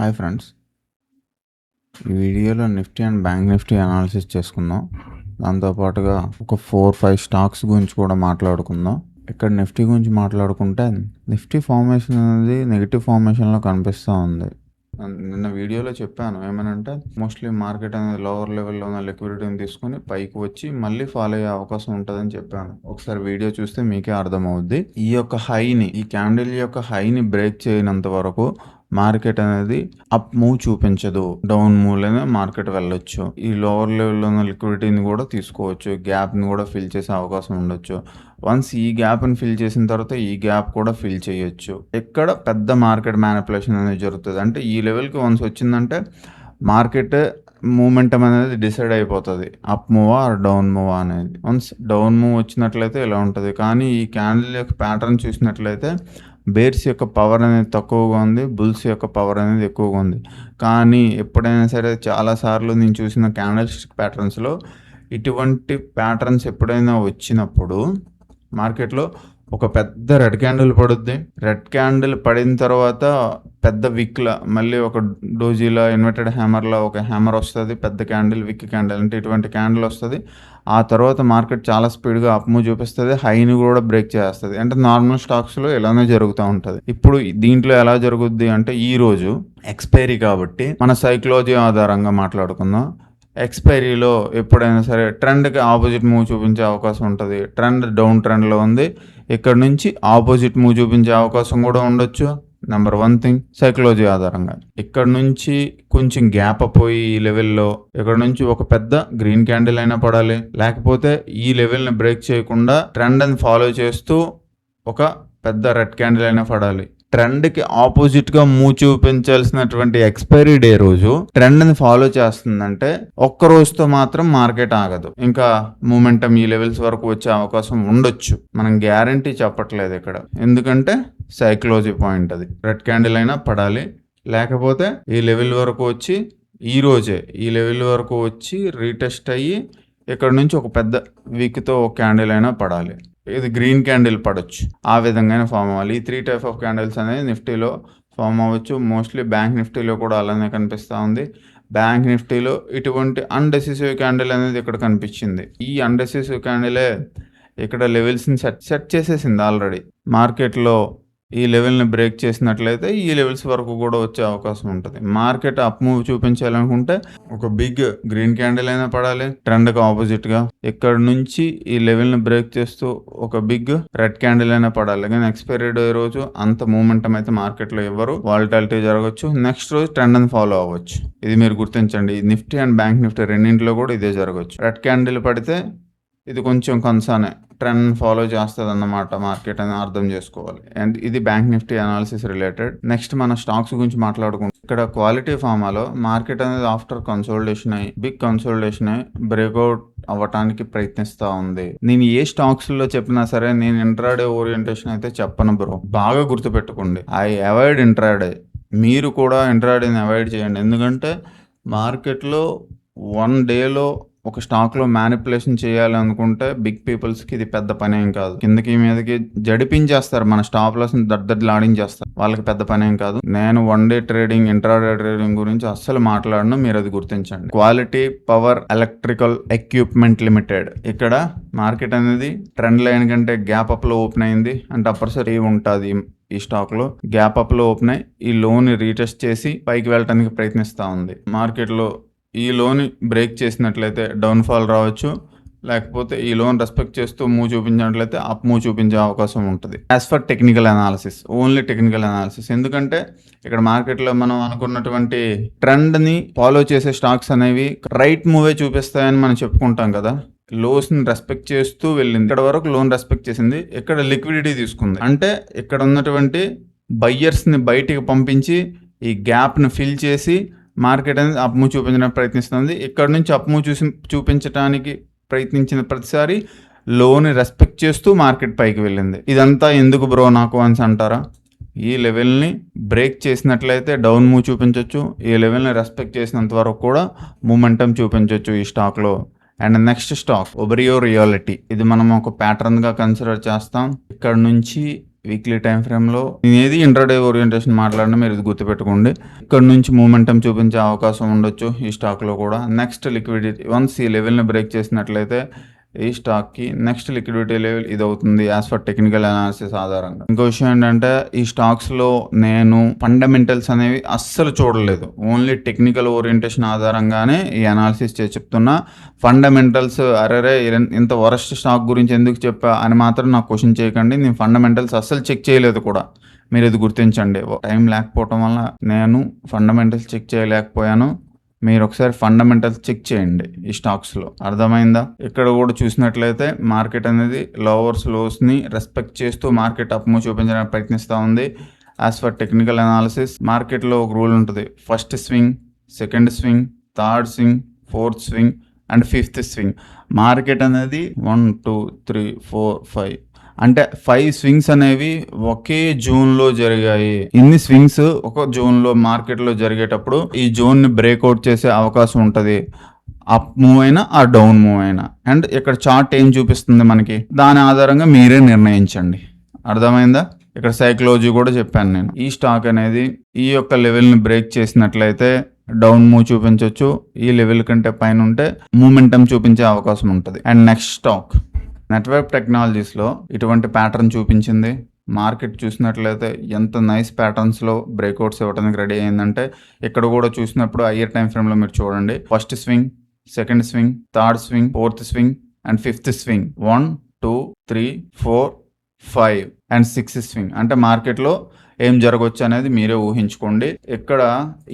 Hi friends, ఈ వీడియోలో Nifty and bank Nifty analysis చేసుకుందాం. దాంతోపాటుగా ఒక 4-5 స్టాక్స్ గురించి కూడా మాట్లాడుకుందాం. ఇక్కడ నిఫ్టీ గురించి మాట్లాడుకుంటే నిఫ్టీ ఫార్మేషన్ అనేది నెగిటివ్ ఫార్మేషన్లో కనిపిస్తూ ఉంది. నిన్న వీడియోలో చెప్పాను ఏమనంటే మోస్ట్లీ మార్కెట్ అనేది లోవర్ లెవెల్లో ఉన్న లిక్విడిటీని తీసుకుని పైకి వచ్చి మళ్ళీ ఫాలో అయ్యే అవకాశం ఉంటుందని చెప్పాను. ఒకసారి వీడియో చూస్తే మీకే అర్థమవుద్ది. ఈ క్యాండిల్ యొక్క హైని బ్రేక్ చేయనంత వరకు మార్కెట్ అనేది అప్ మూవ్ చూపించదు, డౌన్ మూవ్లోనే మార్కెట్ వెళ్ళొచ్చు. ఈ లోవర్ లెవెల్లో ఉన్న లిక్విడిటీని కూడా తీసుకోవచ్చు, గ్యాప్ని కూడా ఫిల్ చేసే అవకాశం ఉండొచ్చు. వన్స్ ఈ గ్యాప్ని ఫిల్ చేసిన తర్వాత ఈ గ్యాప్ కూడా ఫిల్ చేయొచ్చు. ఎక్కడ పెద్ద మార్కెట్ మ్యానిపులేషన్ అనేది జరుగుతుంది అంటే ఈ లెవెల్కి వన్స్ వచ్చిందంటే మార్కెట్ మూమెంటం అనేది డిసైడ్ అయిపోతుంది, up Muvva are down Muvva అనేది. వన్స్ డౌన్ మూవ్ వచ్చినట్లయితే ఇలా ఉంటుంది. కానీ ఈ క్యాండిల్ యొక్క ప్యాటర్న్ చూసినట్లయితే బేర్స్ యొక్క పవర్ అనేది తక్కువగా ఉంది, బుల్స్ యొక్క పవర్ అనేది ఎక్కువగా ఉంది. కానీ ఎప్పుడైనా సరే చాలాసార్లు నేను చూసిన క్యాండిల్ స్టిక్ ప్యాటర్న్స్లో ఇటువంటి ప్యాటర్న్స్ ఎప్పుడైనా వచ్చినప్పుడు మార్కెట్లో ఒక పెద్ద రెడ్ క్యాండిల్ పడుద్ది. రెడ్ క్యాండిల్ పడిన తర్వాత పెద్ద విక్లా మళ్ళీ ఒక డోజీలా ఇన్వర్టెడ్ హ్యామర్లా ఒక హ్యామర్ వస్తుంది, పెద్ద క్యాండిల్, విక్ క్యాండిల్ అంటే ఇటువంటి క్యాండిల్ వస్తుంది. ఆ తర్వాత మార్కెట్ చాలా స్పీడ్గా అప్ మూవ్ చూపిస్తుంది, హైని కూడా బ్రేక్ చేస్తుంది. అంటే నార్మల్ స్టాక్స్లో ఇలానే జరుగుతూ ఉంటుంది. ఇప్పుడు దీంట్లో ఎలా జరుగుద్ది అంటే ఈ రోజు ఎక్స్పైరీ కాబట్టి మన సైకాలజీ ఆధారంగా మాట్లాడుకుందాం. ఎక్స్పైరీలో ఎప్పుడైనా సరే ట్రెండ్కి ఆపోజిట్ మూవ్ చూపించే అవకాశం ఉంటుంది. ట్రెండ్ డౌన్ ట్రెండ్లో ఉంది, ఇక్కడ నుంచి ఆపోజిట్ మూవ్ చూపించే అవకాశం కూడా ఉండొచ్చు. నెంబర్ 1 థింగ్ సైకాలజీ ఆధారంగా ఇక్కడ నుంచి కొంచెం గ్యాప్ పోయి ఈ లెవెల్లో ఇక్కడ నుంచి ఒక పెద్ద గ్రీన్ క్యాండిల్ అయినా పడాలి, లేకపోతే ఈ లెవెల్ని బ్రేక్ చేయకుండా ట్రెండ్ అని ఫాలో చేస్తూ ఒక పెద్ద రెడ్ క్యాండిల్ అయినా పడాలి. ట్రెండ్కి ఆపోజిట్గా మూవ్ చూపించాల్సినటువంటి ఎక్స్పైరీ డే రోజు ట్రెండ్ని ఫాలో చేస్తుందంటే ఒక్క రోజుతో మాత్రం మార్కెట్ ఆగదు, ఇంకా మూమెంటం ఈ లెవెల్స్ వరకు వచ్చే అవకాశం ఉండొచ్చు. మనం గ్యారంటీ చెప్పట్లేదు ఇక్కడ, ఎందుకంటే సైకాలజీ పాయింట్ అది. రెడ్ క్యాండిల్ అయినా పడాలి, లేకపోతే ఈ లెవెల్ వరకు వచ్చి ఈ లెవెల్ వరకు వచ్చి రీటెస్ట్ అయ్యి ఇక్కడ నుంచి ఒక పెద్ద వీక్తో ఒక క్యాండిల్ అయినా పడాలి. ఇది గ్రీన్ క్యాండిల్ పడవచ్చు, ఆ విధంగానే ఫామ్ అవ్వాలి. ఈ 3 టైప్ ఆఫ్ క్యాండిల్స్ అనేది నిఫ్టీలో ఫామ్ అవ్వచ్చు. మోస్ట్లీ బ్యాంక్ నిఫ్టీలో కూడా అలానే కనిపిస్తూ ఉంది. బ్యాంక్ నిఫ్టీలో ఇటువంటి అన్డెసిసివ్ క్యాండిల్ అనేది ఇక్కడ కనిపించింది. ఈ అన్డెసిసివ్ క్యాండిలే ఇక్కడ లెవెల్స్ని సెట్ చేసేసింది ఆల్రెడీ. మార్కెట్లో ఈ లెవెల్ని బ్రేక్ చేసినట్లయితే ఈ లెవెల్స్ వరకు కూడా వచ్చే అవకాశం ఉంటుంది. మార్కెట్ అప్ మూవ్ చూపించాలనుకుంటే ఒక బిగ్ గ్రీన్ క్యాండిల్ అయినా పడాలి ట్రెండ్కి ఆపోజిట్గా. ఇక్కడ నుంచి ఈ లెవెల్ని బ్రేక్ చేస్తూ ఒక బిగ్ రెడ్ క్యాండిల్ అయినా పడాలి. కానీ ఎక్స్పైరీ డే రోజు అంత మూమెంటం అయితే మార్కెట్లో ఇవ్వరు, వాలటాలిటీ జరగవచ్చు. నెక్స్ట్ రోజు ట్రెండ్ అని ఫాలో అవ్వచ్చు. ఇది మీరు గుర్తించండి. నిఫ్టీ అండ్ బ్యాంక్ నిఫ్టీ రెండింటిలో కూడా ఇదే జరగవచ్చు. రెడ్ క్యాండిల్ పడితే ఇది కొంచెం కన్సర్నే, ట్రెండ్ ఫాలో చేస్తుంది అన్నమాట మార్కెట్ అని అర్థం చేసుకోవాలి. అండ్ ఇది bank Nifty analysis related. Next మన స్టాక్స్ గురించి మాట్లాడుకుంటాం. ఇక్కడ క్వాలిటీ ఫార్మాలో మార్కెట్ అనేది ఆఫ్టర్ కన్సోలిడేషన్ అయ్యి బిగ్ కన్సోలిడేషన్ అయ్యి బ్రేక్అవుట్ అవ్వటానికి ప్రయత్నిస్తూ ఉంది. నేను ఏ స్టాక్స్ లో చెప్పినా సరే నేను ఇంట్రాడే ఓరియంటేషన్ అయితే చెప్పను బ్రో, బాగా గుర్తుపెట్టుకోండి. I avoid intraday. మీరు కూడా ఇంట్రాడేని అవాయిడ్ చేయండి, ఎందుకంటే మార్కెట్లో 1 డేలో ఒక స్టాక్లో మ్యానిపులేషన్ చేయాలనుకుంటే బిగ్ పీపుల్స్కి ఇది పెద్ద పని ఏం కాదు. కిందకి మీదకి జడిపించేస్తారు, మన స్టాప్ లాస్ని దద్దలాడించేస్తారు. వాళ్ళకి పెద్ద పని ఏం కాదు. నేను 1 డే ట్రేడింగ్, ఇంట్రాడే ట్రేడింగ్ గురించి అస్సలు మాట్లాడను, మీరు అది గుర్తించండి. Quality power electrical equipment limited. ఇక్కడ మార్కెట్ అనేది ట్రెండ్ లైన్ కంటే గ్యాప్ అప్లో ఓపెన్ అయింది అంటే అప్పటిసరి ఉంటుంది. ఈ స్టాక్లో గ్యాప్ అప్లో ఓపెన్ అయ్యి ఈ లోన్ రీటెస్ట్ చేసి పైకి వెళ్ళడానికి ప్రయత్నిస్తూ ఉంది. మార్కెట్లో ఈ లోన్ బ్రేక్ చేసినట్లయితే డౌన్ ఫాల్ రావచ్చు, లేకపోతే ఈ లోన్ రెస్పెక్ట్ చేస్తూ మూవ్ చూపించినట్లయితే అప్ మూవ్ చూపించే అవకాశం ఉంటుంది. As for technical analysis, only technical analysis. ఎందుకంటే ఇక్కడ మార్కెట్లో మనం అనుకున్నటువంటి ట్రెండ్ని ఫాలో చేసే స్టాక్స్ అనేవి రైట్ మూవే చూపిస్తాయని మనం చెప్పుకుంటాం కదా. లోస్ని రెస్పెక్ట్ చేస్తూ వెళ్ళింది, ఇక్కడ వరకు లోన్ రెస్పెక్ట్ చేసింది, ఇక్కడ లిక్విడిటీ తీసుకుంది అంటే ఇక్కడ ఉన్నటువంటి బయ్యర్స్ని బయటికి పంపించి ఈ గ్యాప్ను ఫిల్ చేసి మార్కెట్ అనేది అప్ మూవ్ చూపించడానికి ప్రయత్నిస్తుంది. ఇక్కడ నుంచి అప్ మూవ్ చూపించడానికి ప్రయత్నించిన ప్రతిసారి లోని రెస్పెక్ట్ చేస్తూ మార్కెట్ పైకి వెళ్ళింది. ఇదంతా ఎందుకు బ్రో నాకు అని అంటారా? ఈ లెవెల్ని బ్రేక్ చేసినట్లయితే డౌన్ మూవ్ చూపించవచ్చు, ఈ లెవెల్ని రెస్పెక్ట్ చేసినంత వరకు కూడా మూమెంటం చూపించవచ్చు ఈ స్టాక్లో. And next stock Oberoi Realty. ఇది మనం ఒక ప్యాటర్న్గా కన్సిడర్ చేస్తాం. ఇక్కడ నుంచి వీక్లీ టైం ఫ్రేమ్లో ఏది ఇంట్రాడే ఓరియంటేషన్ మాట్లాడినా మీరు ఇది గుర్తుపెట్టుకోండి. ఇక్కడ నుంచి మూమెంటం చూపించే అవకాశం ఉండొచ్చు ఈ స్టాక్లో కూడా. నెక్స్ట్ లిక్విడిటీ వన్స్ ఈ లెవెల్ని బ్రేక్ చేసినట్లయితే ఈ స్టాక్కి నెక్స్ట్ లిక్విడిటీ లెవెల్ ఇది అవుతుంది యాజ్ ఫర్ టెక్నికల్ అనాలిసిస్ ఆధారంగా. ఇంకో విషయం ఏంటంటే ఈ స్టాక్స్లో నేను ఫండమెంటల్స్ అనేవి అస్సలు చూడలేదు, ఓన్లీ టెక్నికల్ ఓరియంటేషన్ ఆధారంగానే ఈ అనాలిసిస్ చేసి చెప్తున్నా. ఫండమెంటల్స్ అరే ఇంత వరస్ట్ స్టాక్ గురించి ఎందుకు చెప్పా అని మాత్రం నాకు క్వశ్చన్ చేయకండి. నేను ఫండమెంటల్స్ అస్సలు చెక్ చేయలేదు కూడా, మీరు ఇది గుర్తించండి. టైం లేకపోవటం వల్ల నేను ఫండమెంటల్స్ చెక్ చేయలేకపోయాను. మీరు ఒకసారి ఫండమెంటల్స్ చెక్ చేయండి ఈ స్టాక్స్లో, అర్థమైందా? ఇక్కడ కూడా చూసినట్లయితే మార్కెట్ అనేది లోవర్స్ లోస్ని రెస్పెక్ట్ చేస్తూ మార్కెట్ అప్ మూవ్ చూపించడానికి ప్రయత్నిస్తూ ఉంది. యాజ్ ఫర్ టెక్నికల్ అనాలిసిస్ మార్కెట్లో ఒక రూల్ ఉంటుంది, first swing, second swing, third swing, fourth swing and fifth swing. Market అనేది 1 2 3 4 5 అంటే 5 స్వింగ్స్ అనేవి ఒకే జోన్లో జరిగాయి. ఇన్ని స్వింగ్స్ ఒక జోన్లో మార్కెట్లో జరిగేటప్పుడు ఈ జోన్ని బ్రేక్అవుట్ చేసే అవకాశం ఉంటుంది, అప్ మూవ్ అయినా ఆ డౌన్ మూవ్ అయినా. అండ్ ఇక్కడ చార్ట్ ఏం చూపిస్తుంది మనకి, దాని ఆధారంగా మీరే నిర్ణయించండి, అర్థమైందా? ఇక్కడ సైకాలజీ కూడా చెప్పాను నేను. ఈ స్టాక్ అనేది ఈ యొక్క లెవెల్ని బ్రేక్ చేసినట్లయితే డౌన్ మూవ్ చూపించవచ్చు, ఈ లెవెల్ కంటే పైన ఉంటే మూమెంటం చూపించే అవకాశం ఉంటుంది. అండ్ నెక్స్ట్ స్టాక్ నెట్వర్క్ టెక్నాలజీస్లో ఇటువంటి ప్యాటర్న్ చూపించింది. మార్కెట్ చూసినట్లయితే ఎంత నైస్ ప్యాటర్న్స్లో బ్రేక్అవుట్స్ ఇవ్వడానికి రెడీ అయిందంటే ఇక్కడ కూడా చూసినప్పుడు హయ్యర్ టైం ఫ్రేమ్లో మీరు చూడండి, first swing, second swing, third swing, fourth swing and fifth swing, 1 2 3 4 5 and 6 swing. అంటే మార్కెట్లో ఏం జరగవచ్చు అనేది మీరే ఊహించుకోండి. ఇక్కడ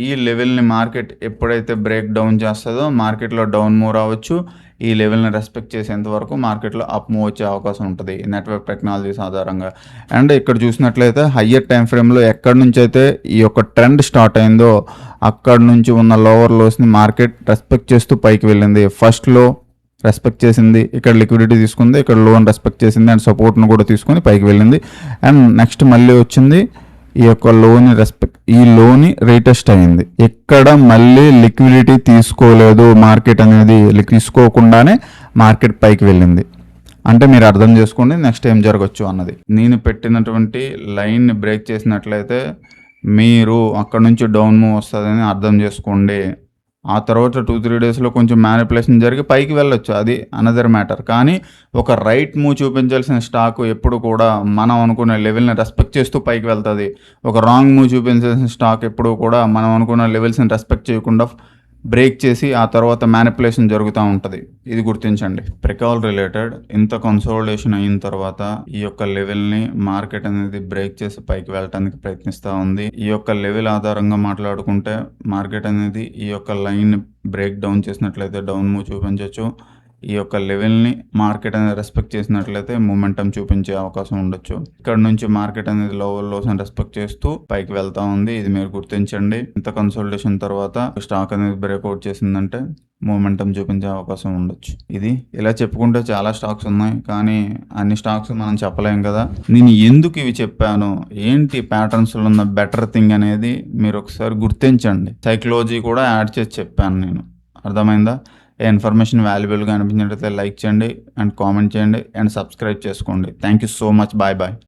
ఈ లెవెల్ని మార్కెట్ ఎప్పుడైతే బ్రేక్ డౌన్ చేస్తుందో మార్కెట్లో డౌన్ మూవ్ రావచ్చు, ఈ లెవెల్ని రెస్పెక్ట్ చేసేంత వరకు మార్కెట్లో అప్ మూవ్ వచ్చే అవకాశం ఉంటుంది నెట్వర్క్ టెక్నాలజీస్ ఆధారంగా. అండ్ ఇక్కడ చూసినట్లయితే హయ్యర్ టైం ఫ్రేమ్లో ఎక్కడి నుంచి అయితే ఈ యొక్క ట్రెండ్ స్టార్ట్ అయిందో అక్కడ నుంచి ఉన్న లోవర్ లోస్ని మార్కెట్ రెస్పెక్ట్ చేస్తూ పైకి వెళ్ళింది. ఫస్ట్లో రెస్పెక్ట్ చేసింది, ఇక్కడ లిక్విడిటీ తీసుకుంది, ఇక్కడ లోన్ రెస్పెక్ట్ చేసింది అండ్ సపోర్ట్ను కూడా తీసుకొని పైకి వెళ్ళింది. అండ్ నెక్స్ట్ మళ్ళీ వచ్చింది ఈ యొక్క లోని రీటెస్ట్ అయింది. ఎక్కడ మళ్ళీ లిక్విడిటీ తీసుకోలేదు మార్కెట్ అనేది, తీసుకోకుండానే మార్కెట్ పైకి వెళ్ళింది. అంటే మీరు అర్థం చేసుకోండి నెక్స్ట్ ఏం జరగచ్చు అన్నది. నేను పెట్టినటువంటి లైన్ని బ్రేక్ చేసినట్లయితే మీరు అక్కడ నుంచి డౌన్ మూవ్ వస్తుందని అర్థం చేసుకోండి. ఆ తర్వాత 2-3 డేస్లో కొంచెం మ్యానిపులేషన్ జరిగి పైకి వెళ్ళొచ్చు, అది అనదర్ మ్యాటర్. కానీ ఒక రైట్ మూవ్ చూపించాల్సిన స్టాక్ ఎప్పుడు కూడా మనం అనుకున్న లెవెల్ని రెస్పెక్ట్ చేస్తూ పైకి వెళ్తుంది. ఒక రాంగ్ మూవ్ చూపించాల్సిన స్టాక్ ఎప్పుడు కూడా మనం అనుకున్న లెవెల్స్ని రెస్పెక్ట్ చేయకుండా బ్రేక్ చేసి ఆ తర్వాత మ్యానిపులేషన్ జరుగుతూ ఉంటుంది, ఇది గుర్తించండి. ప్రికాల్ రిలేటెడ్ ఇంత కన్సోలిడేషన్ అయిన తర్వాత ఈ యొక్క లెవెల్ని మార్కెట్ అనేది బ్రేక్ చేసి పైకి వెళ్ళడానికి ప్రయత్నిస్తూ ఉంది. ఈ యొక్క లెవెల్ ఆధారంగా మాట్లాడుకుంటే మార్కెట్ అనేది ఈ యొక్క లైన్ బ్రేక్ డౌన్ చేసినట్లయితే డౌన్ మూవ్ చూపించవచ్చు. ఈ యొక్క లెవెల్ని మార్కెట్ అనేది రెస్పెక్ట్ చేసినట్లయితే మూమెంటం చూపించే అవకాశం ఉండొచ్చు. ఇక్కడ నుంచి మార్కెట్ అనేది లోవర్ లోస్ అని రెస్పెక్ట్ చేస్తూ పైకి వెళ్తా ఉంది, ఇది మీరు గుర్తించండి. ఇంత కన్సోలిడేషన్ తర్వాత స్టాక్ అనేది బ్రేక్అవుట్ చేసిందంటే మూమెంటం చూపించే అవకాశం ఉండొచ్చు. ఇది ఇలా చెప్పుకుంటే చాలా స్టాక్స్ ఉన్నాయి, కానీ అన్ని స్టాక్స్ మనం చెప్పలేం కదా. నేను ఎందుకు ఇవి చెప్పాను, ఏంటి ప్యాటర్న్స్లో ఉన్న బెటర్ థింగ్ అనేది మీరు ఒకసారి గుర్తించండి. సైకాలజీ కూడా యాడ్ చేసి చెప్పాను నేను, అర్థమైందా? ఇన్ఫర్మేషన్ వాల్యుబుల్గా అనిపించినట్లయితే లైక్ చేయండి అండ్ కామెంట్ చేయండి అండ్ సబ్స్క్రైబ్ చేసుకోండి. Thank you so much. Bye bye.